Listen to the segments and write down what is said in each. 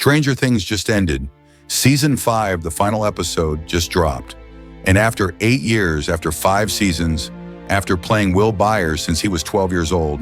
Stranger Things just ended. Season 5, the final episode, just dropped. And after 8 years, after 5 seasons, after playing Will Byers since he was 12 years old,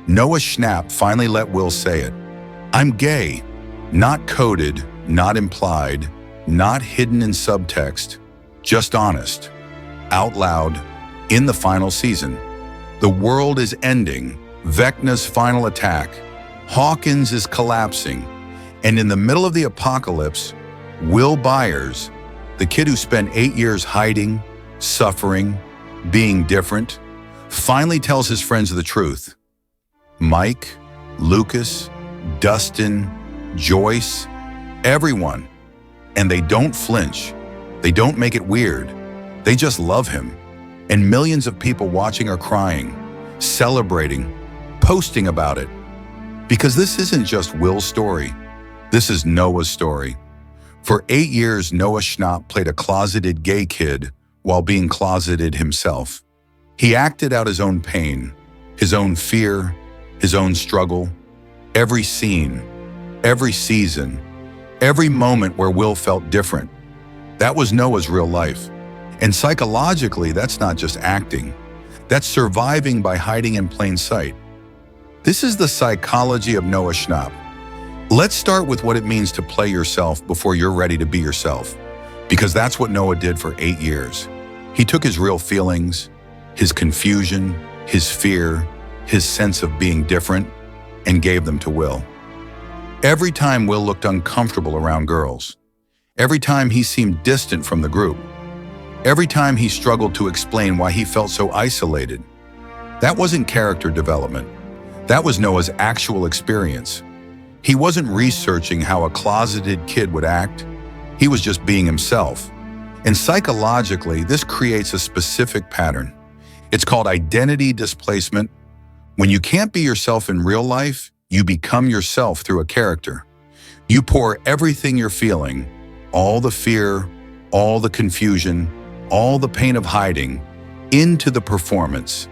Noah Schnapp finally let Will say it. I'm gay. Not coded, not implied, not hidden in subtext, just honest. Out loud, in the final season. The world is ending. Vecna's final attack. Hawkins is collapsing. And in the middle of the apocalypse, Will Byers, the kid who spent 8 years hiding, suffering, being different, finally tells his friends the truth. Mike, Lucas, Dustin, Joyce, everyone. And they don't flinch. They don't make it weird. They just love him. And millions of people watching are crying, celebrating, posting about it. Because this isn't just Will's story. This is Noah's story. For 8 years, Noah Schnapp played a closeted gay kid while being closeted himself. He acted out his own pain, his own fear, his own struggle. Every scene, every season, every moment where Will felt different. That was Noah's real life. And psychologically, that's not just acting. That's surviving by hiding in plain sight. This is the psychology of Noah Schnapp. Let's start with what it means to play yourself before you're ready to be yourself. Because that's what Noah did for 8 years. He took his real feelings, his confusion, his fear, his sense of being different, and gave them to Will. Every time Will looked uncomfortable around girls, every time he seemed distant from the group, every time he struggled to explain why he felt so isolated, that wasn't character development. That was Noah's actual experience. He wasn't researching how a closeted kid would act. He was just being himself. And psychologically, this creates a specific pattern. It's called identity displacement. When you can't be yourself in real life, you become yourself through a character. You pour everything you're feeling, all the fear, all the confusion, all the pain of hiding, into the performance.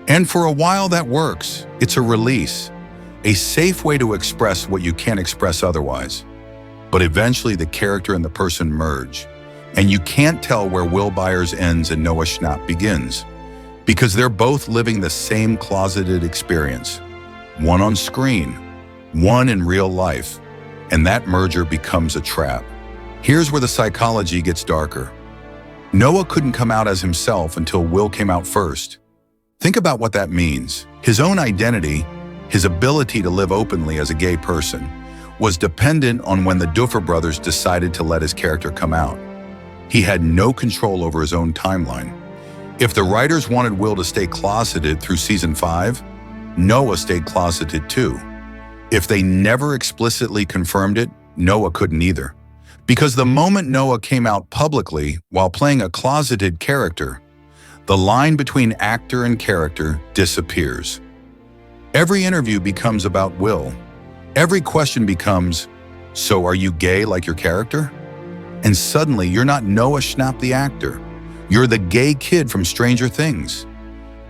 And for a while that works. It's a release, a safe way to express what you can't express otherwise. But eventually the character and the person merge, and you can't tell where Will Byers ends and Noah Schnapp begins, because they're both living the same closeted experience, one on screen, one in real life, and that merger becomes a trap. Here's where the psychology gets darker. Noah couldn't come out as himself until Will came out first. Think about what that means. His own identity, his ability to live openly as a gay person, was dependent on when the Duffer brothers decided to let his character come out. He had no control over his own timeline. If the writers wanted Will to stay closeted through season 5, Noah stayed closeted too. If they never explicitly confirmed it, Noah couldn't either. Because the moment Noah came out publicly while playing a closeted character, the line between actor and character disappears. Every interview becomes about Will. Every question becomes, so are you gay like your character? And suddenly you're not Noah Schnapp the actor. You're the gay kid from Stranger Things.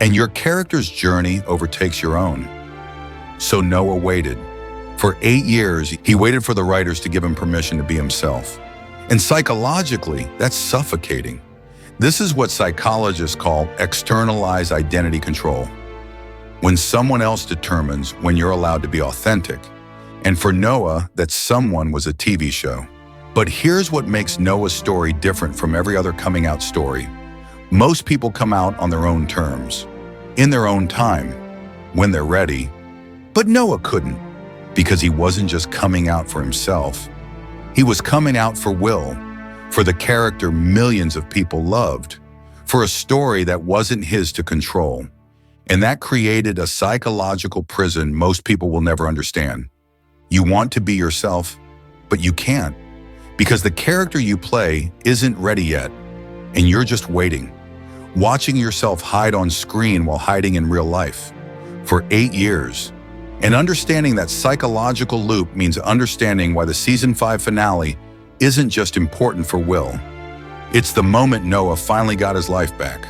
And your character's journey overtakes your own. So Noah waited. For 8 years, he waited for the writers to give him permission to be himself. And psychologically, that's suffocating. This is what psychologists call externalized identity control. When someone else determines when you're allowed to be authentic. And for Noah, that someone was a TV show. But here's what makes Noah's story different from every other coming out story. Most people come out on their own terms, in their own time, when they're ready. But Noah couldn't, because he wasn't just coming out for himself. He was coming out for Will, for the character millions of people loved, for a story that wasn't his to control. And that created a psychological prison most people will never understand. You want to be yourself, but you can't, because the character you play isn't ready yet, and you're just waiting, watching yourself hide on screen while hiding in real life for 8 years. And understanding that psychological loop means understanding why the season 5 finale isn't just important for Will. It's the moment Noah finally got his life back.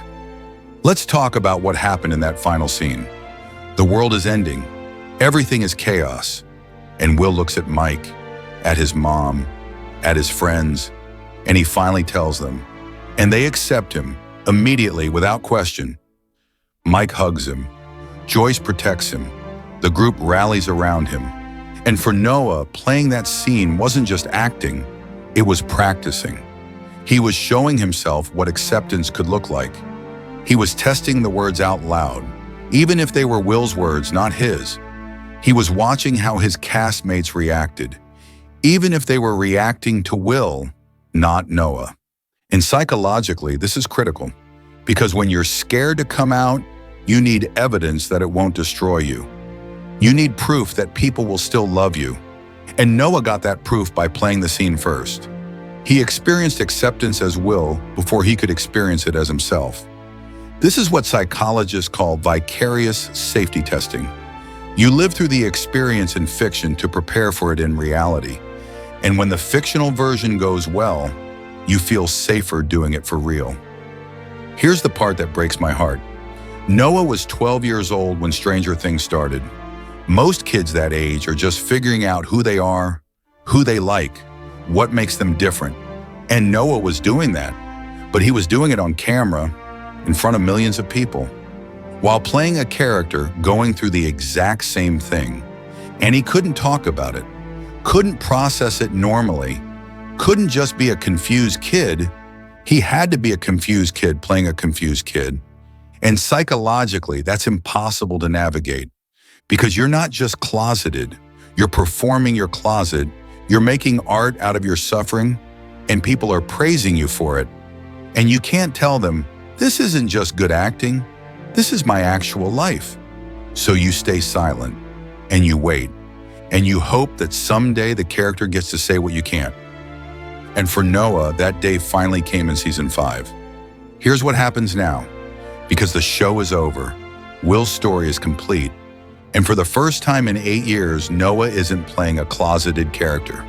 Let's talk about what happened in that final scene. The world is ending. Everything is chaos. And Will looks at Mike, at his mom, at his friends, and he finally tells them. And they accept him immediately without question. Mike hugs him. Joyce protects him. The group rallies around him. And for Noah, playing that scene wasn't just acting, it was practicing. He was showing himself what acceptance could look like. He was testing the words out loud, even if they were Will's words, not his. He was watching how his castmates reacted, even if they were reacting to Will, not Noah. And psychologically, this is critical, because when you're scared to come out, you need evidence that it won't destroy you. You need proof that people will still love you. And Noah got that proof by playing the scene first. He experienced acceptance as Will before he could experience it as himself. This is what psychologists call vicarious safety testing. You live through the experience in fiction to prepare for it in reality. And when the fictional version goes well, you feel safer doing it for real. Here's the part that breaks my heart. Noah was 12 years old when Stranger Things started. Most kids that age are just figuring out who they are, who they like, what makes them different. And Noah was doing that, but he was doing it on camera in front of millions of people, while playing a character going through the exact same thing. And he couldn't talk about it, couldn't process it normally, couldn't just be a confused kid. He had to be a confused kid playing a confused kid. And psychologically, that's impossible to navigate, because you're not just closeted, you're performing your closet, you're making art out of your suffering, and people are praising you for it. And you can't tell them, this isn't just good acting, this is my actual life. So you stay silent, and you wait, and you hope that someday the character gets to say what you can't. And for Noah, that day finally came in season 5. Here's what happens now. Because the show is over, Will's story is complete, and for the first time in 8 years, Noah isn't playing a closeted character,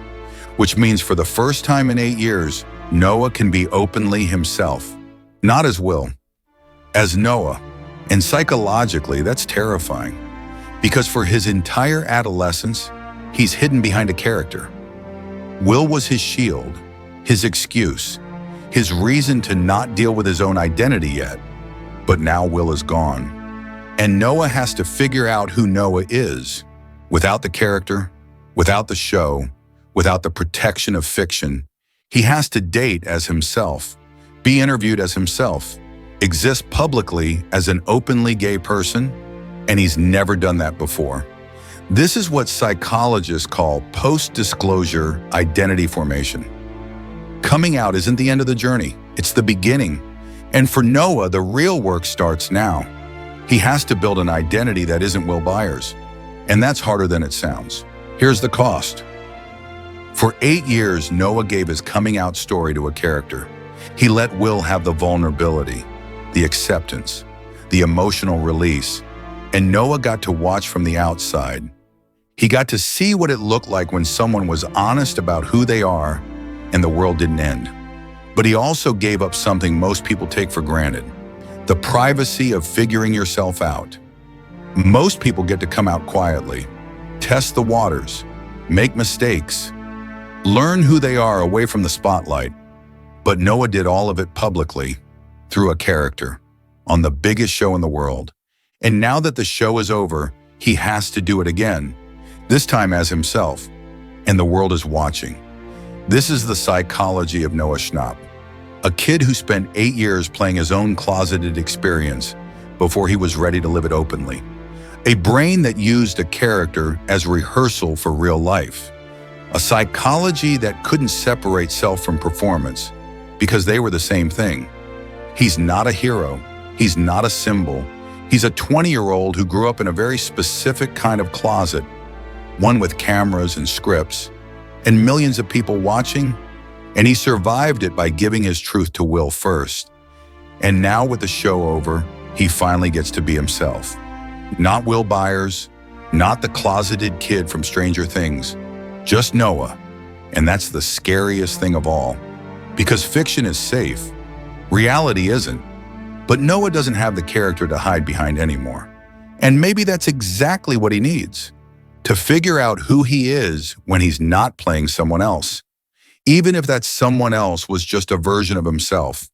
which means for the first time in 8 years, Noah can be openly himself, not as Will, as Noah. And psychologically, that's terrifying, because for his entire adolescence, he's hidden behind a character. Will was his shield, his excuse, his reason to not deal with his own identity yet. But now Will is gone. And Noah has to figure out who Noah is, without the character, without the show, without the protection of fiction. He has to date as himself, be interviewed as himself, exist publicly as an openly gay person, and he's never done that before. This is what psychologists call post-disclosure identity formation. Coming out isn't the end of the journey, it's the beginning. And for Noah, the real work starts now. He has to build an identity that isn't Will Byers. And that's harder than it sounds. Here's the cost. For 8 years, Noah gave his coming out story to a character. He let Will have the vulnerability, the acceptance, the emotional release. And Noah got to watch from the outside. He got to see what it looked like when someone was honest about who they are and the world didn't end. But he also gave up something most people take for granted, the privacy of figuring yourself out. Most people get to come out quietly, test the waters, make mistakes, learn who they are away from the spotlight. But Noah did all of it publicly, through a character, on the biggest show in the world. And now that the show is over, he has to do it again, this time as himself, and the world is watching. This is the psychology of Noah Schnapp, a kid who spent 8 years playing his own closeted experience before he was ready to live it openly. A brain that used a character as rehearsal for real life. A psychology that couldn't separate self from performance because they were the same thing. He's not a hero. He's not a symbol. He's a 20-year-old who grew up in a very specific kind of closet, one with cameras and scripts, and millions of people watching, and he survived it by giving his truth to Will first. And now with the show over, he finally gets to be himself. Not Will Byers, not the closeted kid from Stranger Things, just Noah. And that's the scariest thing of all, because fiction is safe, reality isn't. But Noah doesn't have the character to hide behind anymore. And maybe that's exactly what he needs. to figure out who he is when he's not playing someone else, even if that someone else was just a version of himself.